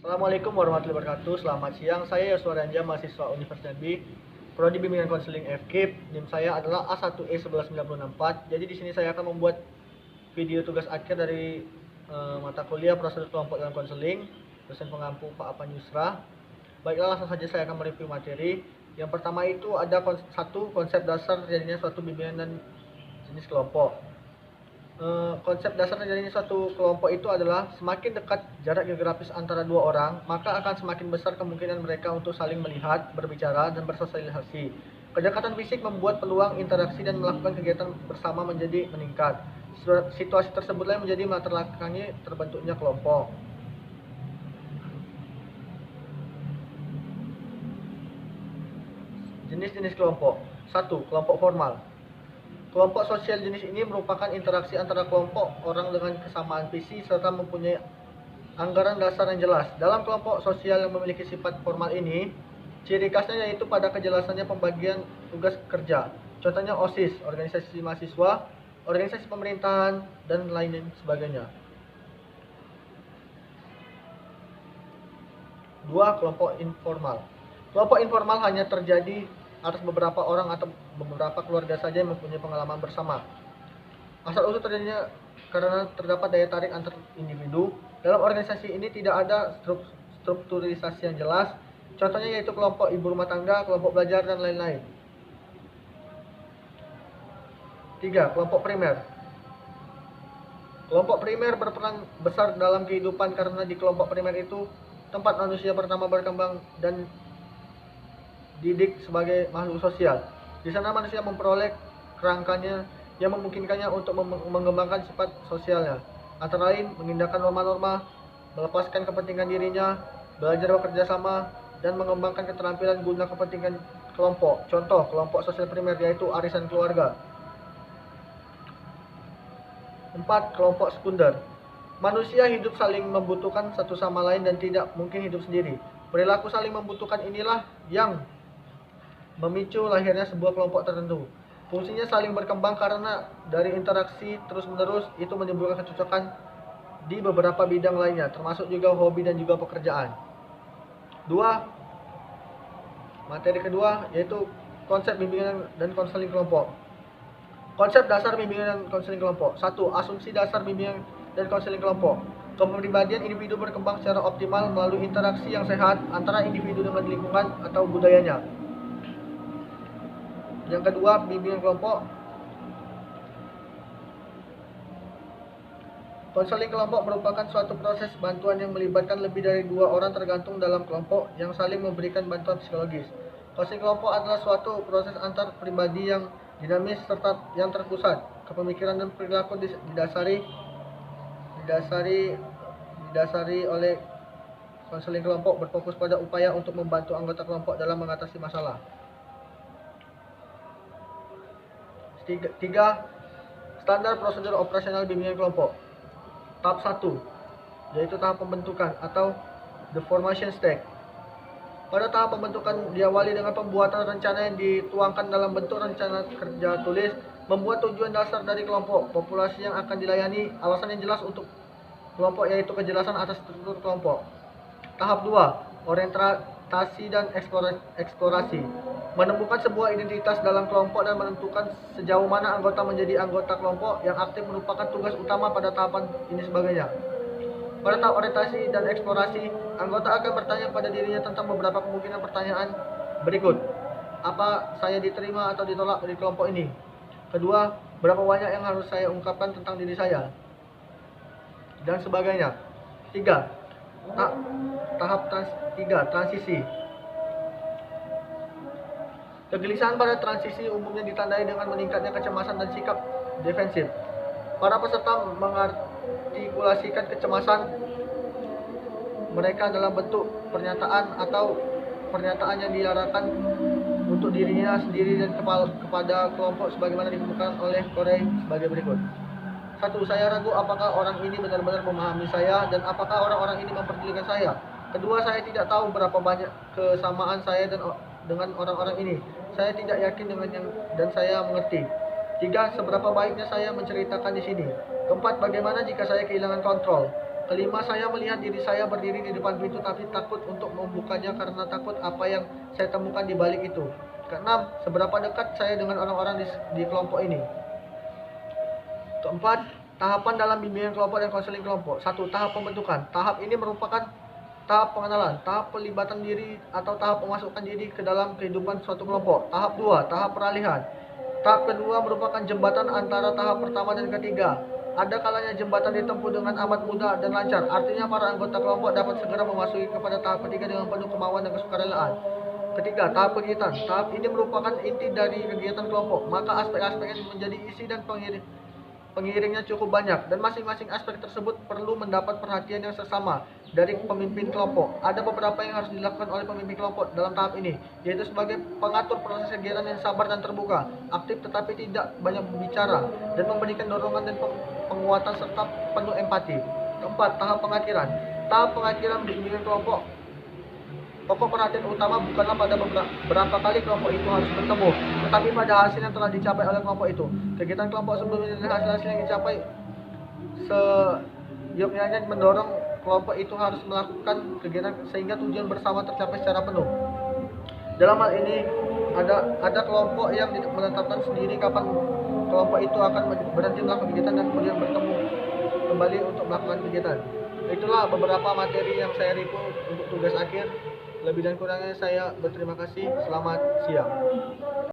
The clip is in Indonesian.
Assalamualaikum warahmatullahi wabarakatuh. Selamat siang. Saya Yosua Ranja, mahasiswa Universitas B, Prodi Bimbingan Konseling FKIP. NIM saya adalah A1E11964. Jadi di sini saya akan membuat video tugas akhir dari mata kuliah prosedur kelompok dalam konseling, dosen pengampu Pak Apan Yusra. Baiklah, langsung saja saya akan mereview materi. Yang pertama itu ada konsep dasar terjadinya suatu bimbingan dan jenis kelompok. Konsep dasar terjadinya suatu kelompok itu adalah semakin dekat jarak geografis antara dua orang, maka akan semakin besar kemungkinan mereka untuk saling melihat, berbicara, dan bersosialisasi. Kedekatan fisik membuat peluang interaksi dan melakukan kegiatan bersama menjadi meningkat. Situasi tersebutlah yang menjadi latar belakangnya terbentuknya kelompok. Jenis-jenis kelompok. 1. Kelompok formal. Kelompok sosial jenis ini merupakan interaksi antara kelompok orang dengan kesamaan visi serta mempunyai anggaran dasar yang jelas. Dalam kelompok sosial yang memiliki sifat formal ini, ciri khasnya yaitu pada kejelasannya pembagian tugas kerja. Contohnya OSIS, organisasi mahasiswa, organisasi pemerintahan, dan lain sebagainya. 2. Kelompok informal. Kelompok informal hanya terjadi atas beberapa orang atau beberapa keluarga saja yang mempunyai pengalaman bersama. Asal-usul terjadinya karena terdapat daya tarik antar individu. Dalam organisasi ini tidak ada strukturisasi yang jelas. Contohnya yaitu kelompok ibu rumah tangga, kelompok belajar, dan lain-lain. 3. Kelompok primer. Kelompok primer berperan besar dalam kehidupan karena di kelompok primer itu tempat manusia pertama berkembang dan didik sebagai makhluk sosial. Di sana manusia memperoleh kerangkanya yang memungkinkannya untuk mengembangkan sifat sosialnya, antara lain mengindahkan norma-norma, melepaskan kepentingan dirinya, belajar bekerja sama, dan mengembangkan keterampilan guna kepentingan kelompok. Contoh kelompok sosial primer yaitu arisan keluarga. 4. Kelompok sekunder. Manusia hidup saling membutuhkan satu sama lain dan tidak mungkin hidup sendiri. Perilaku saling membutuhkan inilah yang memicu lahirnya sebuah kelompok tertentu. Fungsinya saling berkembang karena dari interaksi terus-menerus itu menimbulkan kecocokan di beberapa bidang lainnya, termasuk juga hobi dan juga pekerjaan. 2. Materi kedua yaitu konsep bimbingan dan konseling kelompok. Konsep dasar bimbingan dan konseling kelompok. 1. Asumsi dasar bimbingan dan konseling kelompok. Kepribadian individu berkembang secara optimal melalui interaksi yang sehat antara individu dengan lingkungan atau budayanya. Yang kedua, bimbingan kelompok. Konseling kelompok merupakan suatu proses bantuan yang melibatkan lebih dari dua orang tergantung dalam kelompok yang saling memberikan bantuan psikologis. Konseling kelompok adalah suatu proses antar pribadi yang dinamis serta yang terpusat. Kepemikiran dan perilaku didasari oleh konseling kelompok berfokus pada upaya untuk membantu anggota kelompok dalam mengatasi masalah. 3. Standar prosedur operasional bimbingan kelompok. Tahap 1 yaitu tahap pembentukan atau the formation stage. Pada tahap pembentukan diawali dengan pembuatan rencana yang dituangkan dalam bentuk rencana kerja tulis, membuat tujuan dasar dari kelompok, populasi yang akan dilayani, alasan yang jelas untuk kelompok yaitu kejelasan atas struktur kelompok. Tahap 2 orientasi dan eksplorasi. Menemukan sebuah identitas dalam kelompok dan menentukan sejauh mana anggota menjadi anggota kelompok yang aktif merupakan tugas utama pada tahapan ini sebagainya. Pada tahap orientasi dan eksplorasi, anggota akan bertanya pada dirinya tentang beberapa kemungkinan pertanyaan berikut. Apa saya diterima atau ditolak di kelompok ini? Kedua, berapa banyak yang harus saya ungkapkan tentang diri saya? Dan sebagainya. 3. Tahap 3, transisi. Kegelisahan pada transisi umumnya ditandai dengan meningkatnya kecemasan dan sikap defensif. Para peserta mengartikulasikan kecemasan mereka dalam bentuk pernyataan atau pernyataan yang diarahkan untuk dirinya sendiri dan kepada kelompok sebagaimana dikemukakan oleh Corey sebagai berikut. 1. Saya ragu apakah orang ini benar-benar memahami saya dan apakah orang-orang ini memperdulikan saya. Kedua, saya tidak tahu berapa banyak kesamaan saya dengan orang-orang ini. Saya tidak yakin dan saya mengerti. 3. Seberapa baiknya saya menceritakan di sini. Keempat, bagaimana jika saya kehilangan kontrol? Kelima, saya melihat diri saya berdiri di depan pintu tapi takut untuk membukanya karena takut apa yang saya temukan di balik itu. Keenam, seberapa dekat saya dengan orang-orang di kelompok ini. Keempat, tahapan dalam bimbingan kelompok dan konseling kelompok. 1. Tahap pembentukan. Tahap ini merupakan tahap pengenalan, tahap pelibatan diri atau tahap memasukkan diri ke dalam kehidupan suatu kelompok. Tahap 2, tahap peralihan. Tahap kedua merupakan jembatan antara tahap pertama dan ketiga. Ada kalanya jembatan ditempuh dengan amat mudah dan lancar. Artinya para anggota kelompok dapat segera memasuki kepada tahap ketiga dengan penuh kemauan dan kesukarelaan. Ketiga, tahap kegiatan. Tahap ini merupakan inti dari kegiatan kelompok. Maka aspek-aspek yang menjadi isi dan pengiringnya cukup banyak, dan masing-masing aspek tersebut perlu mendapat perhatian yang sesama dari pemimpin kelompok. Ada beberapa yang harus dilakukan oleh pemimpin kelompok dalam tahap ini, yaitu sebagai pengatur proses kegiatan yang sabar dan terbuka, aktif tetapi tidak banyak berbicara, dan memberikan dorongan dan penguatan serta penuh empati. Keempat, tahap pengakhiran. Tahap pengakhiran bimbingan kelompok. Pokok perhatian utama bukanlah pada berapa kali kelompok itu harus bertemu, tetapi pada hasil yang telah dicapai oleh kelompok itu. Kegiatan kelompok sebelumnya dan hasil-hasil yang dicapai seyogyanya mendorong kelompok itu harus melakukan kegiatan sehingga tujuan bersama tercapai secara penuh. Dalam hal ini ada kelompok yang menetapkan sendiri kapan kelompok itu akan berhenti melakukan kegiatan dan kemudian bertemu kembali untuk melakukan kegiatan. Itulah beberapa materi yang saya review untuk tugas akhir. Lebih dan kurangnya saya berterima kasih. Selamat siang.